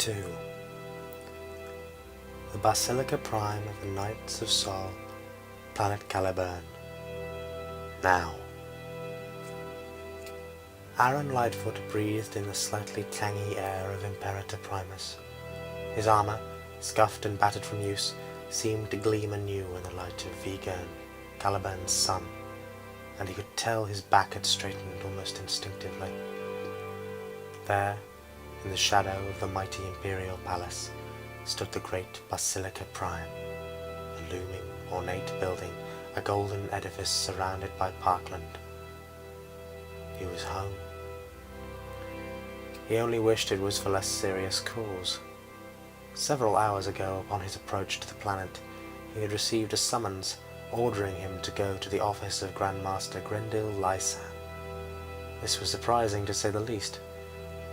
2. The Basilica Prime of the Knights of Sol, Planet Caliburn. Now. Arron Lightfoot breathed in the slightly tangy air of Imperator Primus. His armour, scuffed and battered from use, seemed to gleam anew in the light of Vigern, Caliburn's sun, and he could tell his back had straightened almost instinctively. There, in the shadow of the mighty Imperial Palace, stood the great Basilica Prime, a looming, ornate building, a golden edifice surrounded by parkland. He was home. He only wished it was for less serious cause. Several hours ago, upon his approach to the planet, he had received a summons ordering him to go to the office of Grandmaster Grendil Lysan. This was surprising, to say the least.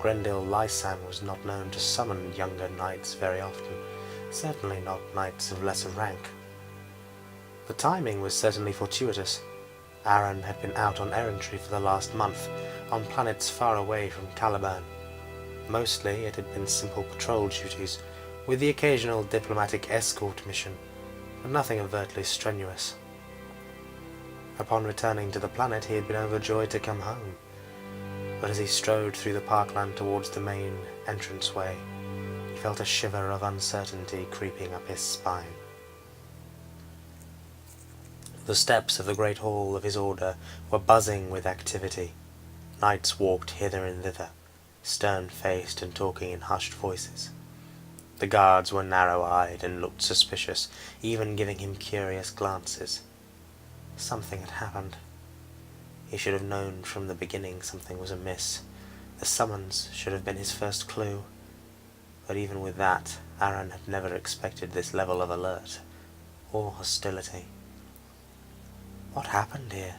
Grendil Lysan was not known to summon younger knights very often, certainly not knights of lesser rank. The timing was certainly fortuitous. Arron had been out on errantry for the last month, on planets far away from Caliburn. Mostly it had been simple patrol duties, with the occasional diplomatic escort mission, but nothing overtly strenuous. Upon returning to the planet, he had been overjoyed to come home, but as he strode through the parkland towards the main entranceway, he felt a shiver of uncertainty creeping up his spine. The steps of the great hall of his order were buzzing with activity. Knights walked hither and thither, stern-faced and talking in hushed voices. The guards were narrow-eyed and looked suspicious, even giving him curious glances. Something had happened. He should have known from the beginning something was amiss. The summons should have been his first clue. But even with that, Arron had never expected this level of alert, or hostility. What happened here?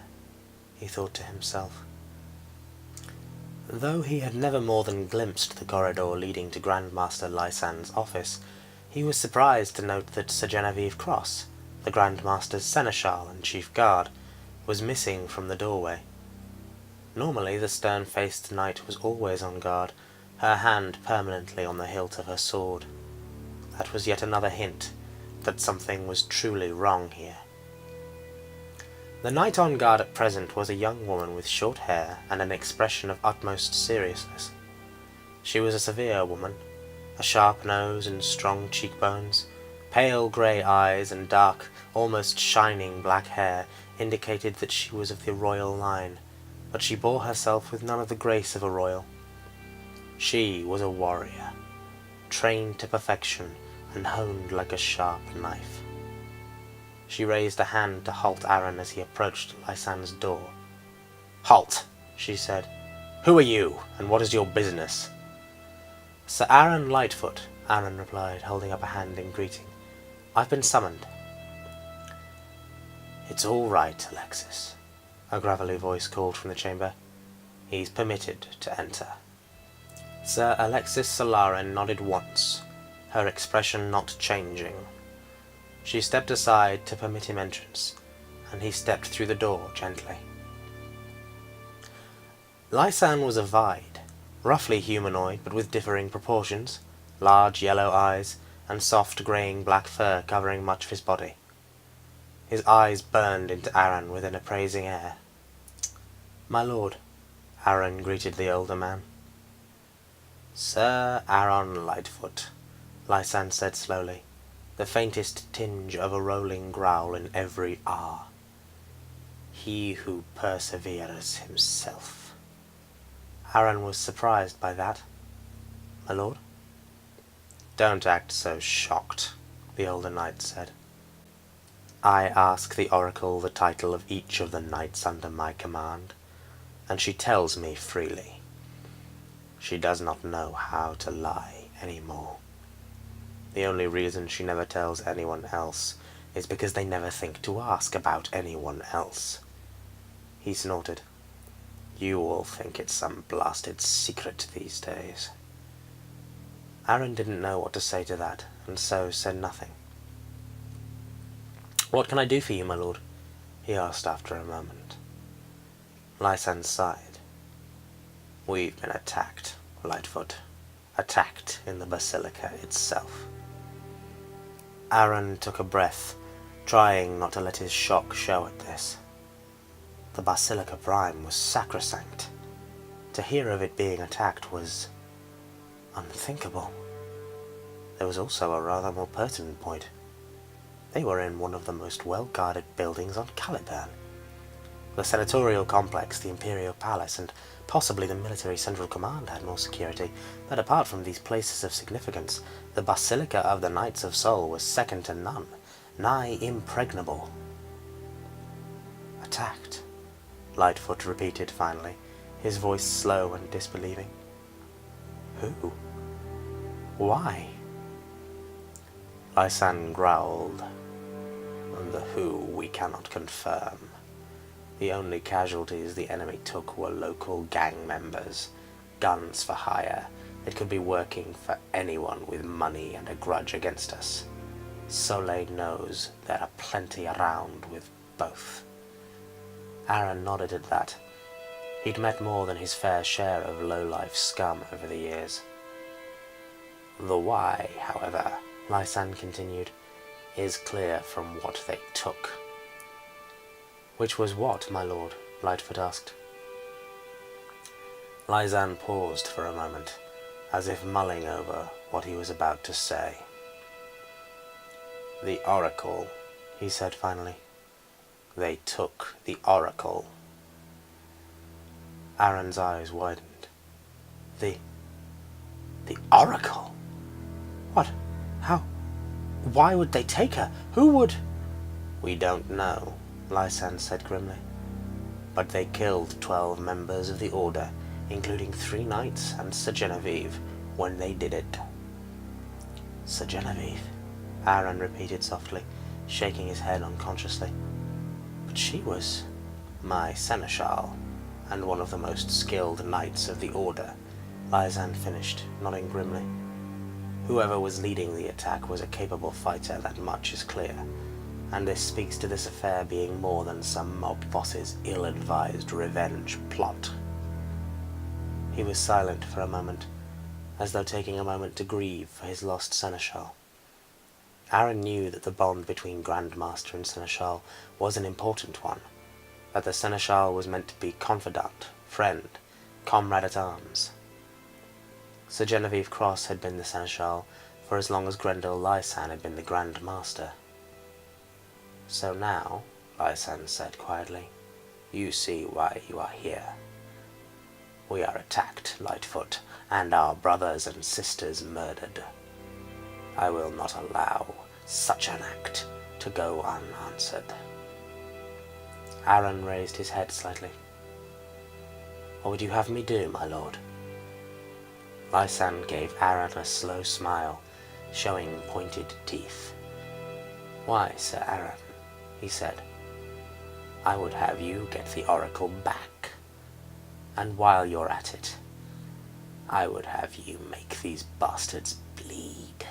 He thought to himself. Though he had never more than glimpsed the corridor leading to Grandmaster Lysan's office, he was surprised to note that Sir Genevieve Cross, the Grandmaster's seneschal and chief guard, was missing from the doorway. Normally the stern-faced knight was always on guard, her hand permanently on the hilt of her sword. That was yet another hint that something was truly wrong here. The knight on guard at present was a young woman with short hair and an expression of utmost seriousness. She was a severe woman, a sharp nose and strong cheekbones, pale grey eyes and dark, almost shining black hair indicated that she was of the royal line, but she bore herself with none of the grace of a royal. She was a warrior, trained to perfection and honed like a sharp knife. She raised a hand to halt Arron as he approached Lysan's door. "Halt," she said. "Who are you, and what is your business?" "Sir Arron Lightfoot," Arron replied, holding up a hand in greeting. "I've been summoned." "It's all right, Alexis," a gravelly voice called from the chamber. "He's permitted to enter." Sir Alexis Solaren nodded once, her expression not changing. She stepped aside to permit him entrance, and he stepped through the door gently. Lysan was ovoid, roughly humanoid but with differing proportions, large yellow eyes, and soft greying black fur covering much of his body. His eyes burned into Arron with an appraising air. "My lord," Arron greeted the older man. "Sir Arron Lightfoot," Lysan said slowly, the faintest tinge of a rolling growl in every R. "He who perseveres himself." Arron was surprised by that. "My lord?" "Don't act so shocked," the older knight said. "I ask the oracle the title of each of the knights under my command, and she tells me freely. She does not know how to lie any more. The only reason she never tells anyone else is because they never think to ask about anyone else." He snorted. "You all think it's some blasted secret these days." Arron didn't know what to say to that, and so said nothing. "What can I do for you, my lord?" he asked after a moment. Lysan sighed. "We've been attacked, Lightfoot," attacked in the basilica itself. Arron took a breath, trying not to let his shock show at this. The Basilica Prime was sacrosanct. To hear of it being attacked was unthinkable. There was also a rather more pertinent point. They were in one of the most well-guarded buildings on Caliban. The senatorial complex, the Imperial Palace, and possibly the military central command had more security, but apart from these places of significance, the Basilica of the Knights of Sol was second to none, nigh impregnable. Attacked, Lightfoot repeated finally, his voice slow and disbelieving. Who? Why? Lysan growled. The who we cannot confirm. The only casualties the enemy took were local gang members, guns for hire. It could be working for anyone with money and a grudge against us. Soleil knows there are plenty around with both. Arron nodded at that. He'd met more than his fair share of low-life scum over the years. The why, however, Lysan continued, is clear from what they took. Which was what, my lord? Lightfoot asked. Lysan paused for a moment, as if mulling over what he was about to say. The oracle, he said finally. They took the oracle. Arron's eyes widened. The oracle? What? How? Why would they take her? Who would? We don't know, Lysan said grimly. But they killed 12 members of the Order, including 3 knights and Sir Genevieve, when they did it. Sir Genevieve, Arron repeated softly, shaking his head unconsciously. But she was my seneschal, and one of the most skilled knights of the Order, Lysan finished, nodding grimly. Whoever was leading the attack was a capable fighter, that much is clear, and this speaks to this affair being more than some mob boss's ill-advised revenge plot. He was silent for a moment, as though taking a moment to grieve for his lost seneschal. Arron knew that the bond between Grand Master and seneschal was an important one, that the seneschal was meant to be confidant, friend, comrade-at-arms. Sir Genevieve Cross had been the seneschal for as long as Grendel Lysan had been the Grand Master. So now, Lysan said quietly, you see why you are here. We are attacked, Lightfoot, and our brothers and sisters murdered. I will not allow such an act to go unanswered. Arron raised his head slightly. What would you have me do, my lord? Lysan gave Arron a slow smile, showing pointed teeth. Why, Sir Arron, he said, I would have you get the oracle back, and while you're at it, I would have you make these bastards bleed.